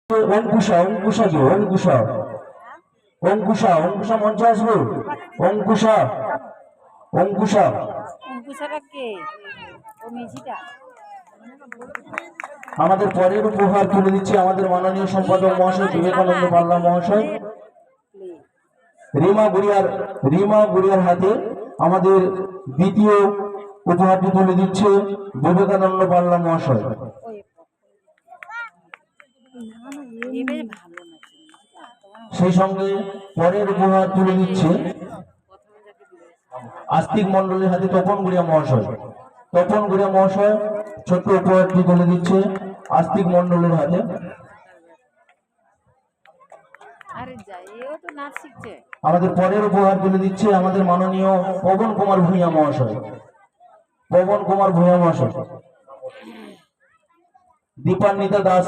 অঙ্কুশা অঙ্কুশা কি অঙ্কুশা অঙ্কুশা অঙ্কুশা মঞ্চে আসবো অঙ্কুশা অঙ্কুশা অঙ্কুশাটা কে? ও মিছিটা। আমাদের পরের উপহার তুলে দিচ্ছি আমাদের মাননীয় সম্পাদক মহাশয় বিবেকানন্দ পাল্লা মহাশয় রিমা গুড়িয়ার হাতে আমাদের দ্বিতীয় উপহারটি তুলে দিচ্ছে বিবেকানন্দ পাল্লা মহাশয়। সেই সঙ্গে পরের উপহার তুলে দিচ্ছে আস্তিক মন্ডলের হাতে তপন গুড়িয়া মহাশয়। তপন গুড়িয়া মহাশয় ছোট্ট উপহারটি তুলে দিচ্ছে আস্তিক মন্ডলের হাতে। আমাদের পরের উপহার তুলে দিচ্ছে আমাদের মাননীয় পবন কুমার ভূঁইয়া মহাশয়। পবন কুমার ভূঁইয়া মহাশয়। দীপান্বিতা দাস